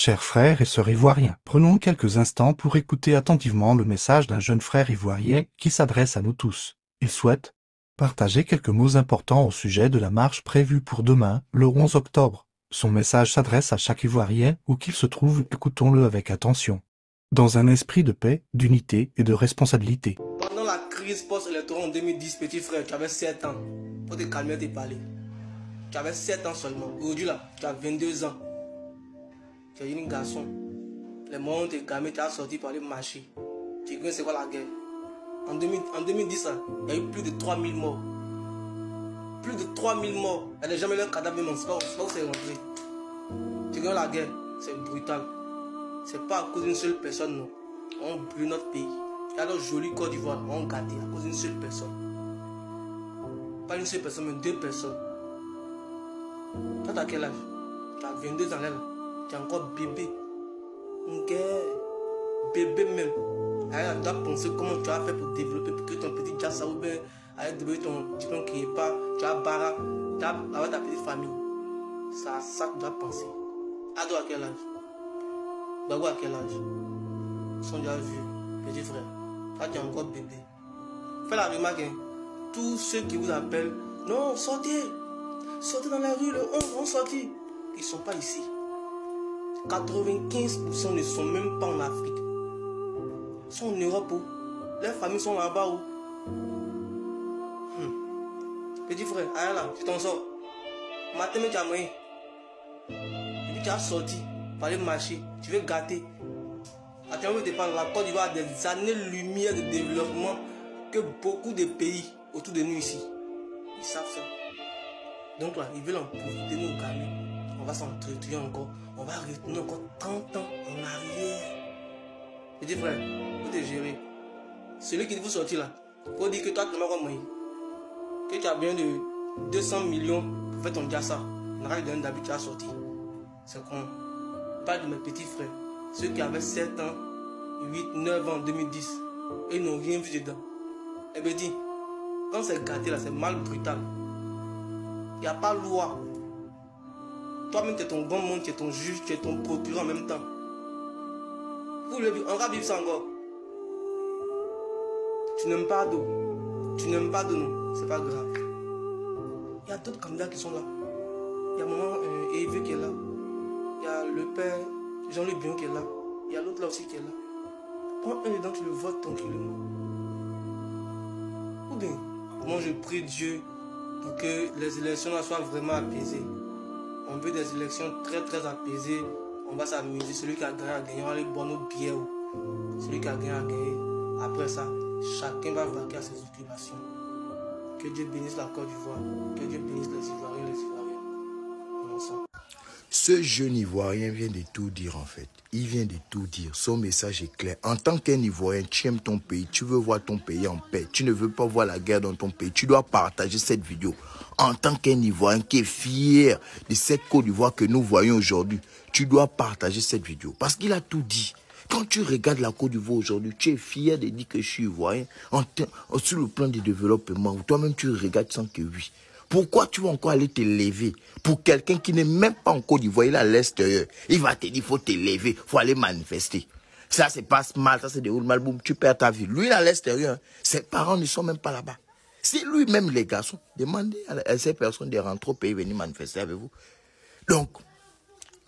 Chers frères et sœurs ivoiriens, prenons quelques instants pour écouter attentivement le message d'un jeune frère ivoirien qui s'adresse à nous tous. Il souhaite partager quelques mots importants au sujet de la marche prévue pour demain, le 11 octobre. Son message s'adresse à chaque Ivoirien où qu'il se trouve, écoutons-le avec attention. Dans un esprit de paix, d'unité et de responsabilité. Pendant la crise post-électorale en 2010, petit frère, tu avais 7 ans. Pour te calmer, te parler. Tu avais 7 ans seulement. Aujourd'hui, là, tu as 22 ans. Tu es un garçon. Les moments où tu es calmé, tu as sorti pour aller marcher. Tu connais c'est quoi la guerre. En 2010, là, il y a eu plus de 3000 morts. Plus de 3000 morts. Il n'y a jamais eu un cadavre, mais c'est pas où c'est rentré. Tu connais la guerre, c'est brutal. C'est pas à cause d'une seule personne, non. On brûle notre pays. Il y a le joli Côte d'Ivoire, on gâté à cause d'une seule personne. Pas une seule personne, mais 2 personnes. Toi, t'as quel âge? Tu as 22 ans là. Tu es encore bébé. Ok. Bébé même. Alors, tu dois penser comment tu as fait pour développer, pour que ton petit Jassa ou bien, avec développer ton diplôme qui n'est pas, tu as Bara, tu as avoir ta petite famille. C'est à ça que tu dois penser. Ado à quel âge? Bago à quel âge? Ils sont déjà vieux, petit frère. Toi, tu es encore bébé. Fais la remarque, hein. Tous ceux qui vous appellent, non, sortez. Sortez dans la rue, le 11, on sortit. Ils ne sont pas ici. 95% ne sont même pas en Afrique. Ils sont en Europe. Leurs familles sont là-bas. Petit frère, allez là, tu t'en sors. Matin, tu as moyen. Et puis tu as sorti pour aller marcher. Tu veux gâter. Actuellement, tu parles, la Côte d'Ivoire a des années-lumière de développement que beaucoup de pays autour de nous ici. Ils savent ça. Donc là, ils veulent en profiter, nous calmer. On va s'entretuer encore. On va retourner encore 30 ans en arrière. Petit frère, vous te gérer. Celui qui vous sortir là, faut dire que toi, tu n'as pas moyen. Que tu as besoin de 200 millions pour faire ton Jassa. On a donné d'habitude, tu as sorti. C'est con. Je parle de mes petits frères. Ceux qui avaient 7 ans, 8, 9 ans en 2010. Et ils n'ont rien vu dedans. Eh bien, dis, quand c'est gâté là, c'est mal brutal. Il n'y a pas de loi. Toi-même, tu es ton bon monde, tu es ton juge, tu es ton procureur en même temps. On va vivre ça encore. Tu n'aimes pas d'eau. Tu n'aimes pas de nous. C'est pas grave. Il y a d'autres candidats qui sont là. Il y a maman Eve qui est là. Il y a le père Jean-Luc Bion qui est là. Il y a l'autre là aussi qui est là. Prends un dedans, tu le votes tranquillement. Ou bien, moi je prie Dieu pour que les élections là soient vraiment apaisées. On veut des élections très très apaisées. On va s'amuser. Celui qui a gagné, on va aller boire nos bières. Celui qui a gagné. Après ça, chacun va vaquer à ses occupations. Que Dieu bénisse la Côte d'Ivoire. Que Dieu bénisse les Ivoiriens et les Ivoiriens. Ensemble. Ce jeune Ivoirien vient de tout dire en fait. Il vient de tout dire. Son message est clair. En tant qu'un Ivoirien, tu aimes ton pays. Tu veux voir ton pays en paix. Tu ne veux pas voir la guerre dans ton pays. Tu dois partager cette vidéo. En tant qu'un Ivoirien qui est fier de cette Côte d'Ivoire que nous voyons aujourd'hui, tu dois partager cette vidéo. Parce qu'il a tout dit. Quand tu regardes la Côte d'Ivoire aujourd'hui, tu es fier de dire que je suis Ivoirien. Sur le plan du développement, toi-même tu regardes sans que oui. Pourquoi tu vas encore aller te lever pour quelqu'un qui n'est même pas en Côte d'Ivoire, il est à l'extérieur. Il va te dire, il faut te lever, il faut aller manifester. Ça se passe mal, ça se déroule mal, boum, tu perds ta vie. Lui, il est à l'extérieur, ses parents ne sont même pas là-bas. C'est lui-même, les garçons, demandez à ces personnes de rentrer au pays, venir manifester avec vous. Donc,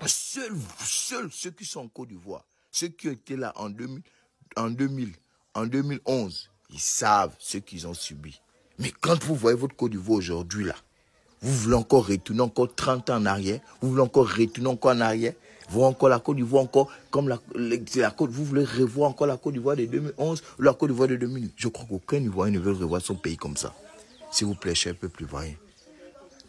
seuls ceux qui sont en Côte d'Ivoire, ceux qui étaient là en 2011, ils savent ce qu'ils ont subi. Mais quand vous voyez votre Côte d'Ivoire aujourd'hui, là, vous voulez encore retourner encore 30 ans en arrière, vous voulez encore retourner encore en arrière, voir encore la Côte d'Ivoire encore comme la Côte, vous voulez revoir encore la Côte d'Ivoire de 2011 ou la Côte d'Ivoire de 2000. Je crois qu'aucun Ivoirien ne veut revoir son pays comme ça. S'il vous plaît, cher peuple ivoirien,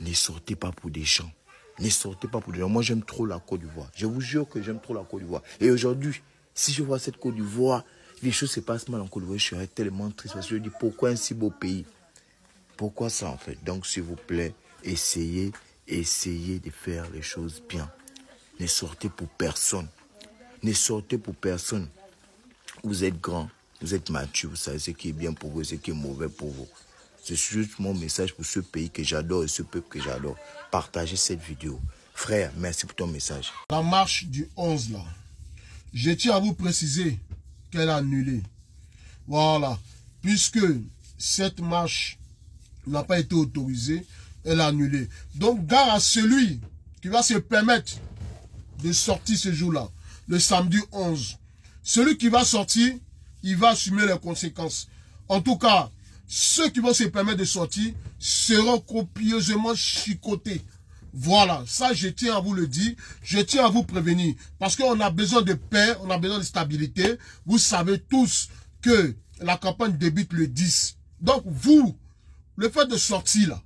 ne sortez pas pour des gens. Ne sortez pas pour des gens. Moi, j'aime trop la Côte d'Ivoire. Je vous jure que j'aime trop la Côte d'Ivoire. Et aujourd'hui, si je vois cette Côte d'Ivoire, les choses se passent mal en Côte d'Ivoire, je serais tellement triste parce que je dis pourquoi un si beau pays? Pourquoi ça en fait? Donc s'il vous plaît, essayez de faire les choses bien. Ne sortez pour personne. Ne sortez pour personne. Vous êtes grand, vous êtes mature, vous savez ce qui est bien pour vous et ce qui est mauvais pour vous. C'est juste mon message pour ce pays que j'adore et ce peuple que j'adore. Partagez cette vidéo. Frère, merci pour ton message. La marche du 11 là, je tiens à vous préciser qu'elle est annulée. Voilà. Puisque cette marche n'a pas été autorisée, elle est annulée. Donc, gare à celui qui va se permettre de sortir ce jour-là, le samedi 11. Celui qui va sortir, il va assumer les conséquences. En tout cas, ceux qui vont se permettre de sortir seront copieusement chicotés. Voilà, ça je tiens à vous le dire, je tiens à vous prévenir. Parce qu'on a besoin de paix, on a besoin de stabilité. Vous savez tous que la campagne débute le 10. Donc vous, le fait de sortir là,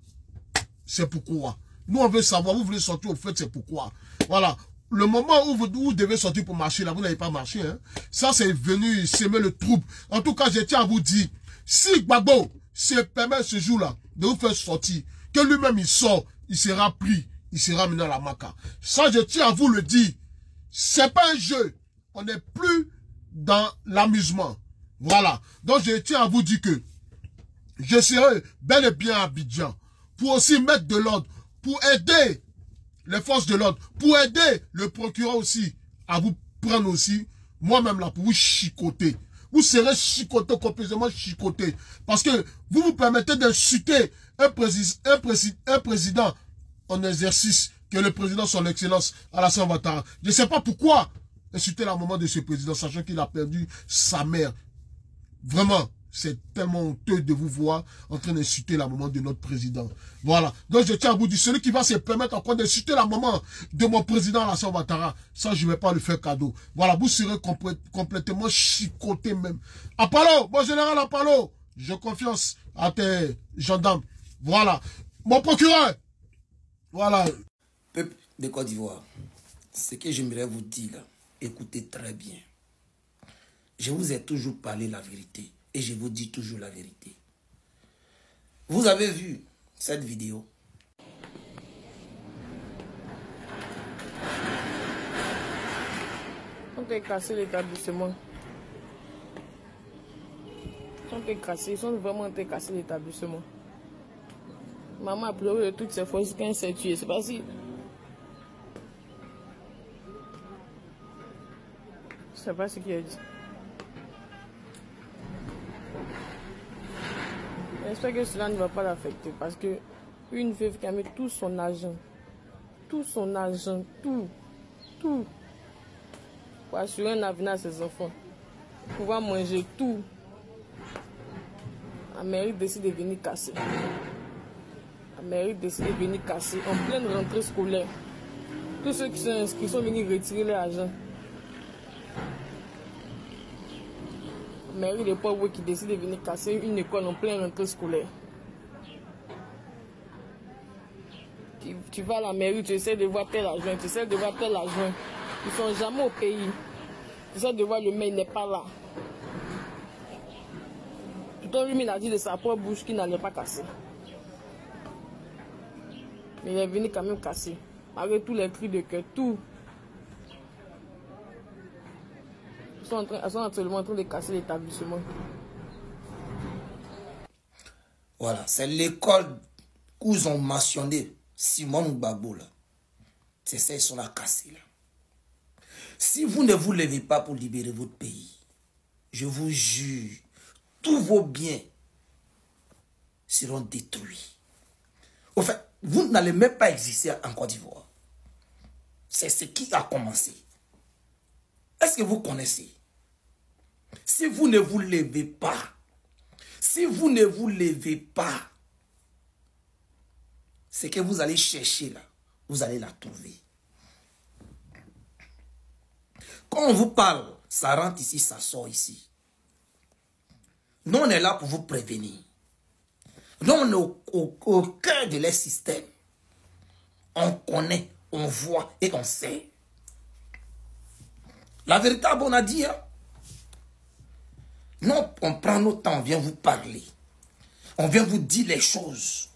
c'est pourquoi. Nous on veut savoir, vous voulez sortir au fait, c'est pourquoi. Voilà. Le moment où vous devez sortir pour marcher, là, vous n'avez pas marché. Hein. Ça, c'est venu semer le trouble. En tout cas, je tiens à vous dire, si Gbagbo se permet ce jour-là de vous faire sortir, que lui-même il sort, il sera pris, il sera mis dans la maca. Ça, je tiens à vous le dire. C'est pas un jeu. On n'est plus dans l'amusement. Voilà. Donc, je tiens à vous dire que je serai bel et bien à Abidjan pour aussi mettre de l'ordre, pour aider les forces de l'ordre, pour aider le procureur aussi à vous prendre aussi, moi-même là, pour vous chicoter. Vous serez chicoté, complètement chicoté. Parce que vous vous permettez d'insulter un président en exercice, que le président, son excellence, Alassane Ouattara. Je ne sais pas pourquoi insulter la maman de ce président, sachant qu'il a perdu sa mère. Vraiment. C'est tellement honteux de vous voir en train d'insulter la maman de notre président. Voilà. Donc je tiens à vous dire, celui qui va se permettre encore d'insulter la maman de mon président Alassane Ouattara, ça je ne vais pas lui faire cadeau. Voilà, vous serez complètement chicoté même. Apollo, mon général Apollo, j'ai confiance à tes gendarmes. Voilà. Mon procureur. Voilà. Peuple de Côte d'Ivoire, ce que j'aimerais vous dire là, écoutez très bien. Je vous ai toujours parlé la vérité. Et je vous dis toujours la vérité. Vous avez vu cette vidéo. On t'a cassé l'établissement. On t'a cassé, ils sont vraiment cassé l'établissement. Maman a pleuré de toutes ses forces quand elle s'est tuée. C'est pas si. Je sais pas ce qu'il a dit. J'espère que cela ne va pas l'affecter parce que une veuve qui a mis tout son argent, tout, pour assurer un avenir à ses enfants, pour pouvoir manger tout, la mairie décide de venir casser. La mairie décide de venir casser en pleine rentrée scolaire. Tous ceux qui sont inscrits sont venus retirer leur argent. Mairie de pauvres qui décide de venir casser une école en pleine rentrée scolaire. Tu vas à la mairie, tu essaies de voir tel argent, tu essaies de voir tel argent. Ils ne sont jamais au pays. Tu essaies de voir le maire, il n'est pas là. Pourtant, lui, il a dit de sa propre bouche qu'il n'allait pas casser. Mais il est venu quand même casser. Malgré tous les cris de cœur, tout. Elles sont actuellement en train de casser l'établissement. Voilà, c'est l'école où ils ont mentionné Simone Gbagbo là. C'est ça, ils sont là cassés là. Si vous ne vous levez pas pour libérer votre pays, je vous jure, tous vos biens seront détruits. Au fait, vous n'allez même pas exister en Côte d'Ivoire. C'est ce qui a commencé. Est-ce que vous connaissez? Si vous ne vous levez pas, ce que vous allez chercher là, vous allez la trouver. Quand on vous parle, ça rentre ici, ça sort ici. Nous, on est là pour vous prévenir. Nous, on est au cœur de leur système. On connaît, on voit et on sait. La véritable, on a dit, hein? Nous, on prend notre temps, on vient vous parler. On vient vous dire les choses.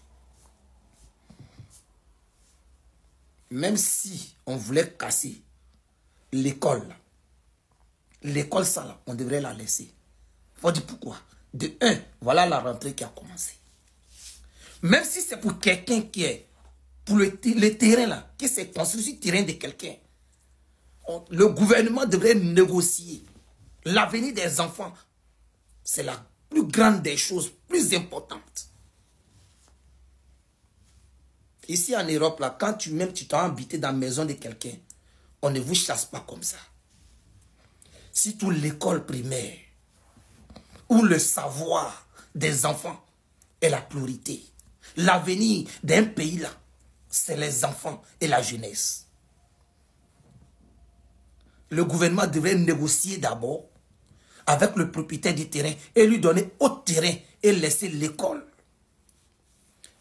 Même si on voulait casser l'école, ça là, on devrait la laisser. Faut dire pourquoi. De un, voilà la rentrée qui a commencé. Même si c'est pour quelqu'un qui est pour le terrain là, qui s'est construit sur le terrain de quelqu'un. Le gouvernement devrait négocier. L'avenir des enfants, c'est la plus grande des choses, plus importante. Ici en Europe, là, quand tu t'as habité dans la maison de quelqu'un, on ne vous chasse pas comme ça. Si toute l'école primaire, où le savoir des enfants est la priorité, l'avenir d'un pays là, c'est les enfants et la jeunesse. Le gouvernement devrait négocier d'abord avec le propriétaire du terrain et lui donner autre terrain et laisser l'école.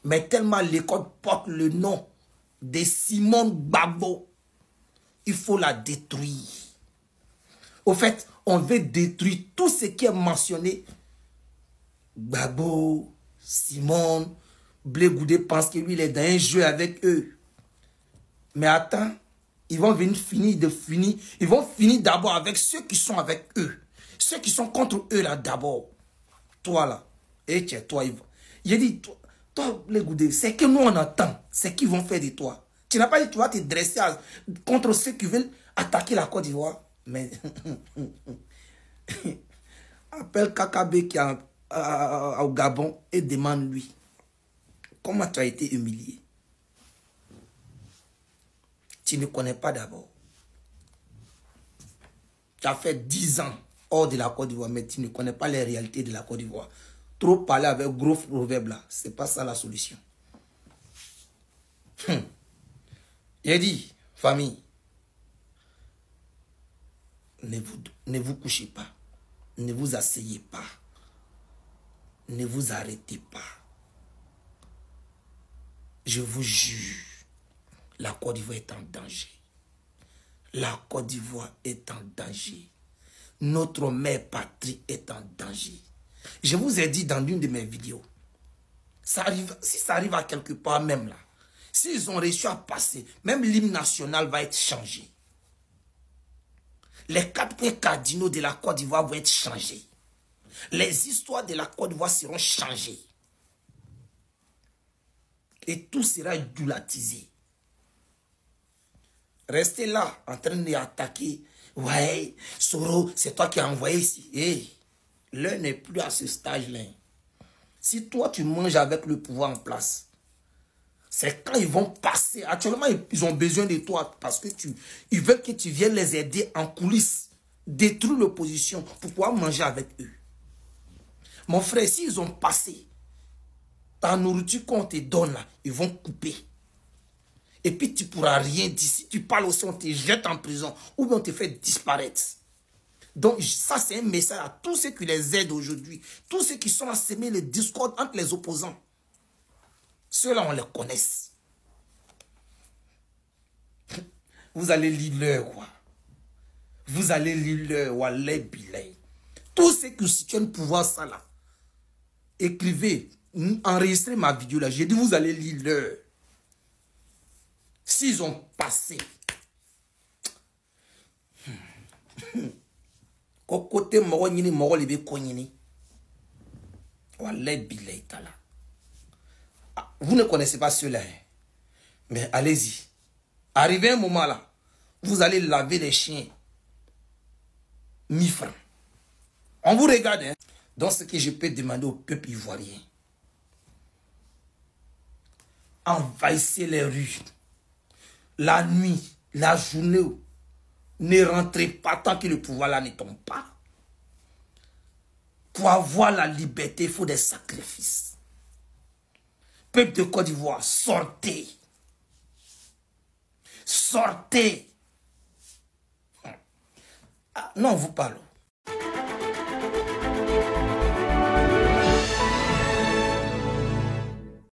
Mais tellement l'école porte le nom de Simone Gbagbo, il faut la détruire. Au fait, on veut détruire tout ce qui est mentionné. Gbagbo, Simone, Blé Goudé pense que lui il est dans un jeu avec eux. Mais attends, ils vont finir ils vont finir d'abord avec ceux qui sont avec eux. Ceux qui sont contre eux là d'abord. Toi là, et tiens, toi, il dit, toi, Blé Goudé, c'est que nous on attend, c'est qu'ils vont faire de toi. Tu n'as pas dit, tu vas te dresser contre ceux qui veulent attaquer la Côte d'Ivoire. Mais appelle Kakabe qui est au Gabon et demande-lui comment tu as été humilié. Tu ne connais pas d'abord. Tu as fait 10 ans hors de la Côte d'Ivoire, mais tu ne connais pas les réalités de la Côte d'Ivoire. Trop parler avec gros proverbes là, c'est pas ça la solution. Il dit, famille, ne vous couchez pas, ne vous asseyez pas, ne vous arrêtez pas. Je vous jure, la Côte d'Ivoire est en danger. La Côte d'Ivoire est en danger. Notre mère patrie est en danger. Je vous ai dit dans l'une de mes vidéos, si ça arrive à quelque part même là, s'ils ont réussi à passer, même l'hymne national va être changé. Les 4 points cardinaux de la Côte d'Ivoire vont être changés. Les histoires de la Côte d'Ivoire seront changées. Et tout sera idolatisé. Restez là en train d'attaquer. Ouais, Soro, c'est toi qui as envoyé ici. Hey, l'heure n'est plus à ce stage-là. Si toi tu manges avec le pouvoir en place, c'est quand ils vont passer. Actuellement, ils ont besoin de toi parce que ils veulent que tu viennes les aider en coulisses, détruire l'opposition pour pouvoir manger avec eux. Mon frère, s'ils ont passé, ta nourriture qu'on te donne là, ils vont couper. Et puis tu ne pourras rien dire. Si tu parles aussi, on te jette en prison ou bien on te fait disparaître. Donc ça, c'est un message à tous ceux qui les aident aujourd'hui. Tous ceux qui sont à semer les discordes entre les opposants. Ceux-là, on les connaît. Vous allez lire leur quoi. Vous allez lire leur wallet billet. Tous ceux qui situent un pouvoir ça là. Écrivez, enregistrez ma vidéo là. J'ai dit vous allez lire leur. S'ils ont passé. Côté moro nyini moro libe konyini. Wallet billet là. Vous ne connaissez pas ceux-là. Mais allez-y. Arrivé un moment là, vous allez laver les chiens. 1000 francs. On vous regarde. Hein? Donc ce que je peux demander au peuple ivoirien. Envahissez les rues. La nuit, la journée. Ne rentrez pas tant que le pouvoir là ne tombe pas. Pour avoir la liberté, il faut des sacrifices. Peuple de Côte d'Ivoire, sortez. Sortez. Ah, non, on vous parle.